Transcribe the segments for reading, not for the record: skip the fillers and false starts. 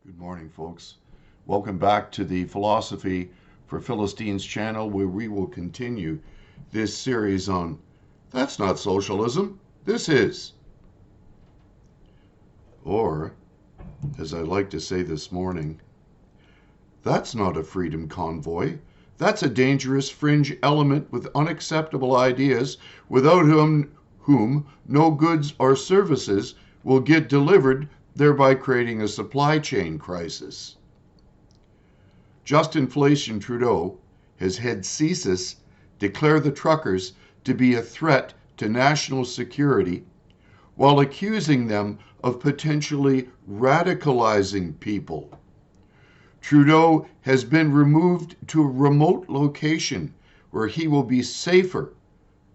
Good morning, folks. Welcome back to the Philosophy for Philistines channel, where we will continue this series on That's Not Socialism, This Is. Or, as I like to say this morning, that's not a freedom convoy. That's a dangerous fringe element with unacceptable ideas without whom no goods or services will get delivered, thereby creating a supply chain crisis. Justinflation Trudeau has had CSIS declare the truckers to be a threat to national security while accusing them of potentially radicalizing people. Trudeau has been removed to a remote location where he will be safer.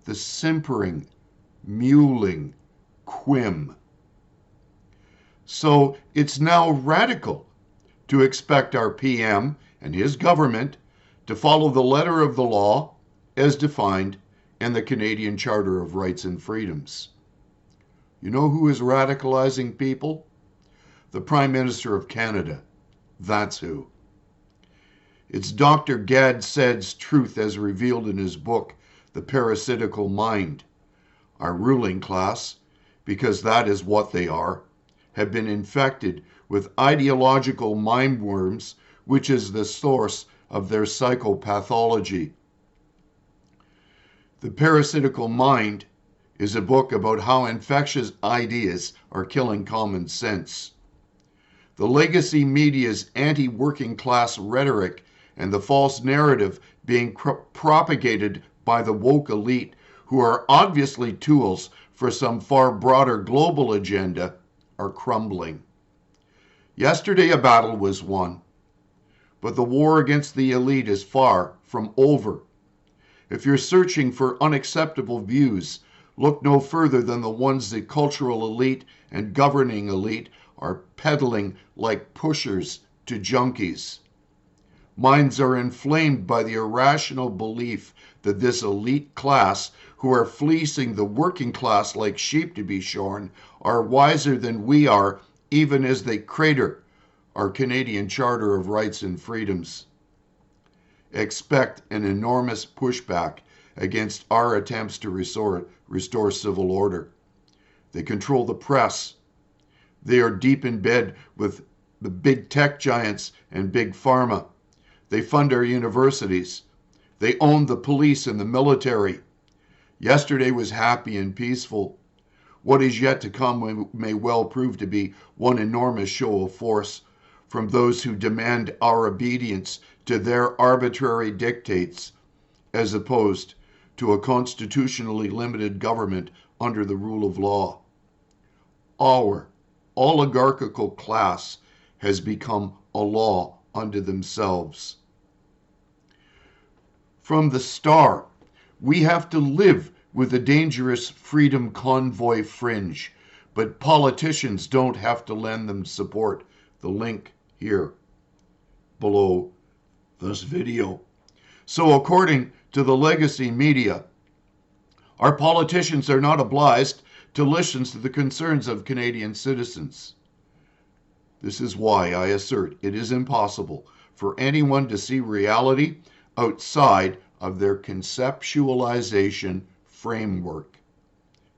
The simpering, mewling, quim. So it's now radical to expect our PM and his government to follow the letter of the law as defined in the Canadian Charter of Rights and Freedoms. You know who is radicalizing people? The Prime Minister of Canada. That's who. It's Dr. Gad Said's truth as revealed in his book, The Parasitical Mind. Our ruling class, because that is what they are, have been infected with ideological mind worms, which is the source of their psychopathology. The Parasitical Mind is a book about how infectious ideas are killing common sense. The legacy media's anti-working class rhetoric and the false narrative being propagated by the woke elite, who are obviously tools for some far broader global agenda, are crumbling. Yesterday a battle was won, but the war against the elite is far from over. If you're searching for unacceptable views, look no further than the ones the cultural elite and governing elite are peddling like pushers to junkies. Minds are inflamed by the irrational belief that this elite class, who are fleecing the working class like sheep to be shorn, are wiser than we are, even as they crater our Canadian Charter of Rights and Freedoms. Expect an enormous pushback against our attempts to restore civil order. They control the press. They are deep in bed with the big tech giants and big pharma. They fund our universities. They own the police and the military. Yesterday was happy and peaceful. What is yet to come may well prove to be one enormous show of force from those who demand our obedience to their arbitrary dictates, as opposed to a constitutionally limited government under the rule of law. Our oligarchical class has become a law unto themselves. From the start, we have to live with a dangerous Freedom Convoy fringe, but politicians don't have to lend them support. The link here below this video. So according to the legacy media, our politicians are not obliged to listen to the concerns of Canadian citizens. This is why I assert it is impossible for anyone to see reality outside of their conceptualization framework.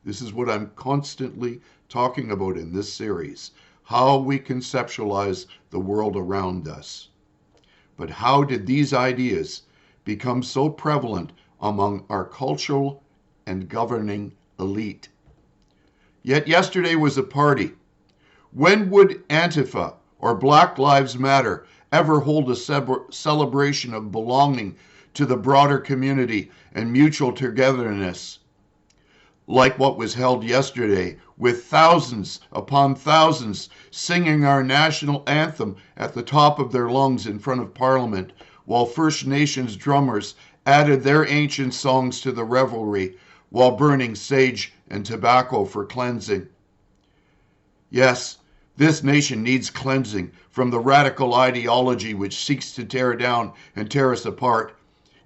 This is what I'm constantly talking about in this series, how we conceptualize the world around us. But how did these ideas become so prevalent among our cultural and governing elite? Yet yesterday was a party. When would Antifa or Black Lives Matter ever hold a celebration of belonging to the broader community and mutual togetherness like what was held yesterday, with thousands upon thousands singing our national anthem at the top of their lungs in front of Parliament, while First Nations drummers added their ancient songs to the revelry while burning sage and tobacco for cleansing? Yes, this nation needs cleansing from the radical ideology which seeks to tear down and tear us apart,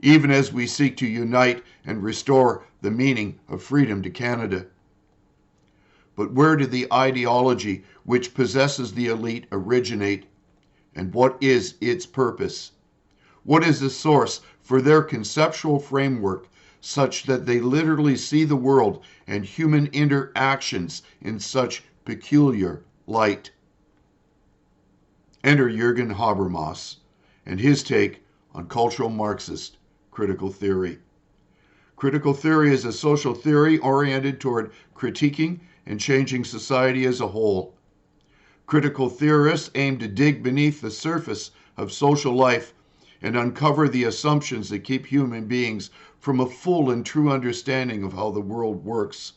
even as we seek to unite and restore the meaning of freedom to Canada. But where did the ideology which possesses the elite originate? And what is its purpose? What is the source for their conceptual framework such that they literally see the world and human interactions in such peculiar light? Enter Jürgen Habermas and his take on cultural Marxist critical theory. Critical theory is a social theory oriented toward critiquing and changing society as a whole. Critical theorists aim to dig beneath the surface of social life and uncover the assumptions that keep human beings from a full and true understanding of how the world works.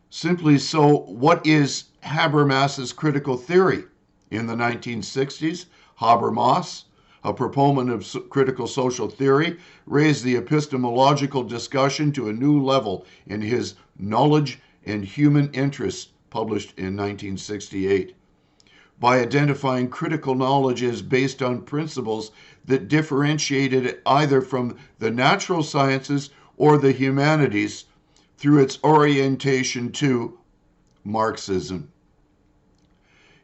Simply so, what is Habermas's critical theory? In the 1960s, Habermas, a proponent of critical social theory, raised the epistemological discussion to a new level in his Knowledge and Human Interests, published in 1968. By identifying critical knowledge as based on principles that differentiated it either from the natural sciences or the humanities through its orientation to Marxism.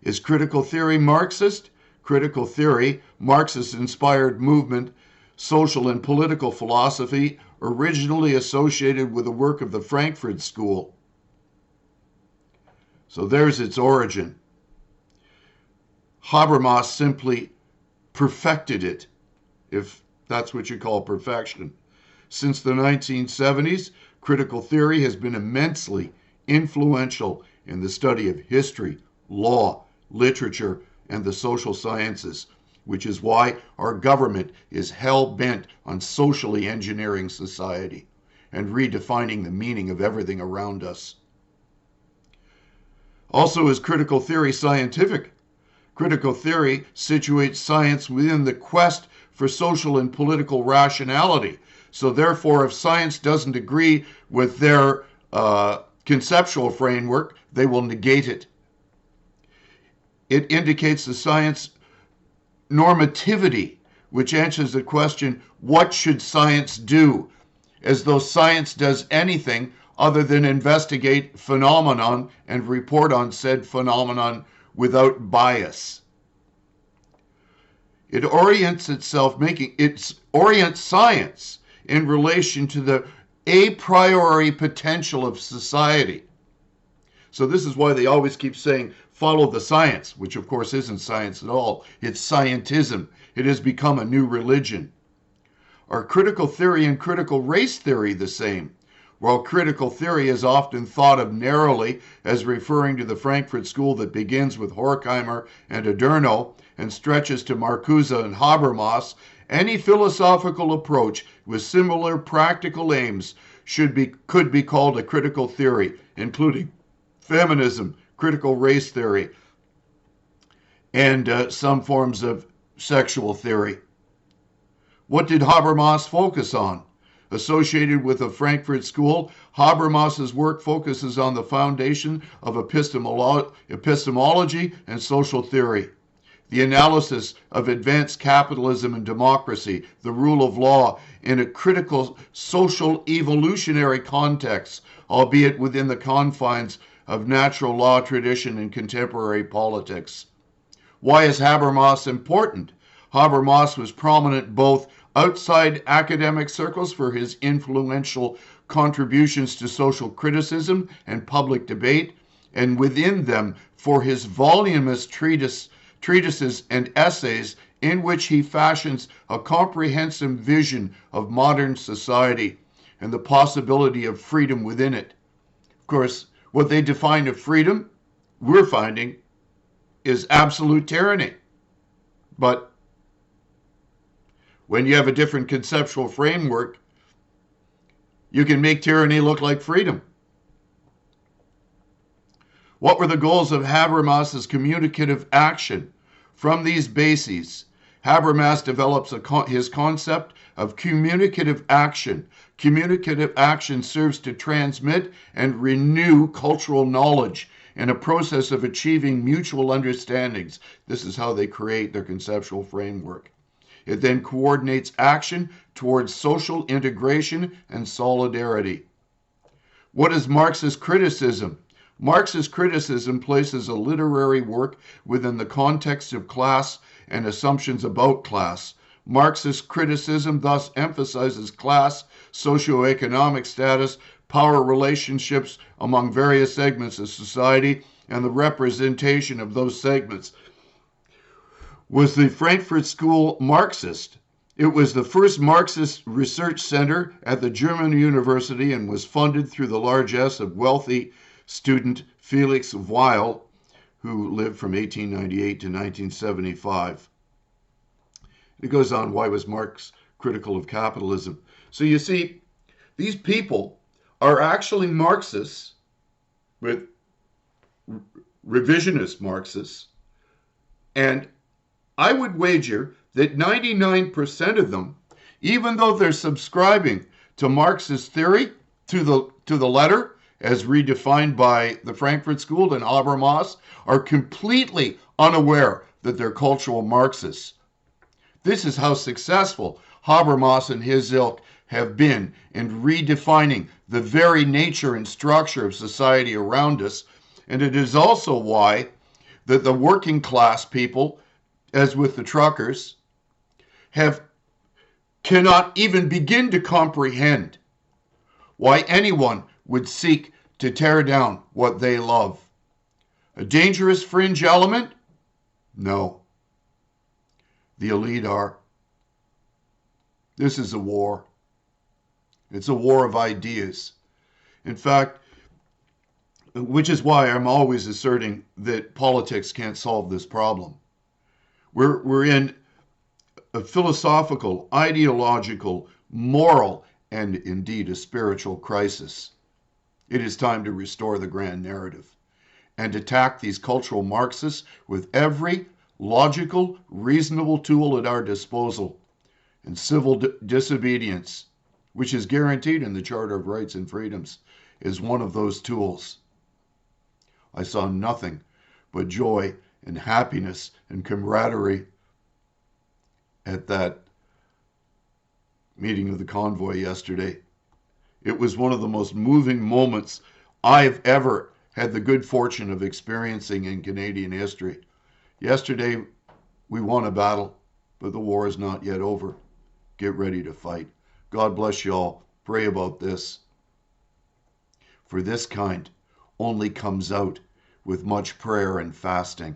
Is critical theory Marxist? Critical theory, Marxist-inspired movement, social and political philosophy, originally associated with the work of the Frankfurt School. So there's its origin. Habermas simply perfected it, if that's what you call perfection. Since the 1970s, critical theory has been immensely influential in the study of history, law, literature, and the social sciences, which is why our government is hell-bent on socially engineering society and redefining the meaning of everything around us. Also, is critical theory scientific? Critical theory situates science within the quest for social and political rationality. So therefore, if science doesn't agree with their conceptual framework, they will negate it. It indicates the science normativity, which answers the question, what should science do? As though science does anything other than investigate phenomenon and report on said phenomenon without bias. It orients itself, orients science in relation to the a priori potential of society. So this is why they always keep saying, follow the science, which of course isn't science at all. It's scientism. It has become a new religion. Are critical theory and critical race theory the same? While critical theory is often thought of narrowly as referring to the Frankfurt School that begins with Horkheimer and Adorno and stretches to Marcuse and Habermas, any philosophical approach with similar practical aims could be called a critical theory, including feminism, critical race theory, and some forms of sexual theory. What did Habermas focus on? Associated with the Frankfurt School, Habermas's work focuses on the foundation of epistemology and social theory, the analysis of advanced capitalism and democracy, the rule of law in a critical social evolutionary context, albeit within the confines of natural law tradition and contemporary politics. Why is Habermas important? Habermas was prominent both outside academic circles for his influential contributions to social criticism and public debate, and within them for his voluminous treatises and essays in which he fashions a comprehensive vision of modern society and the possibility of freedom within it. Of course, what they define as freedom, we're finding, is absolute tyranny. But when you have a different conceptual framework, you can make tyranny look like freedom. What were the goals of Habermas's communicative action? From these bases, Habermas develops his concept of communicative action. Communicative action serves to transmit and renew cultural knowledge in a process of achieving mutual understandings. This is how they create their conceptual framework. It then coordinates action towards social integration and solidarity. What is Marxist criticism? Marxist criticism places a literary work within the context of class and assumptions about class. Marxist criticism thus emphasizes class, socioeconomic status, power relationships among various segments of society, and the representation of those segments. Was the Frankfurt School Marxist? It was the first Marxist research center at the German university and was funded through the largesse of wealthy student Felix Weil, who lived from 1898 to 1975. It goes on, why was Marx critical of capitalism? So you see, these people are actually Marxists, with revisionist Marxists, and I would wager that 99% of them, even though they're subscribing to Marxist theory to the letter, as redefined by the Frankfurt School and Habermas, are completely unaware that they're cultural Marxists. This is how successful Habermas and his ilk have been in redefining the very nature and structure of society around us. And it is also why that the working class people, as with the truckers, cannot even begin to comprehend why anyone would seek to tear down what they love. A dangerous fringe element? No. The elite are. This is a war. It's a war of ideas. In fact, which is why I'm always asserting that politics can't solve this problem. We're in a philosophical, ideological, moral, and indeed a spiritual crisis. It is time to restore the grand narrative and attack these cultural Marxists with every logical, reasonable tool at our disposal. And civil disobedience, which is guaranteed in the Charter of Rights and Freedoms, is one of those tools. I saw nothing but joy and happiness and camaraderie at that meeting of the convoy yesterday. It was one of the most moving moments I've ever had the good fortune of experiencing in Canadian history. Yesterday, we won a battle, but the war is not yet over. Get ready to fight. God bless you all. Pray about this. For this kind only comes out with much prayer and fasting.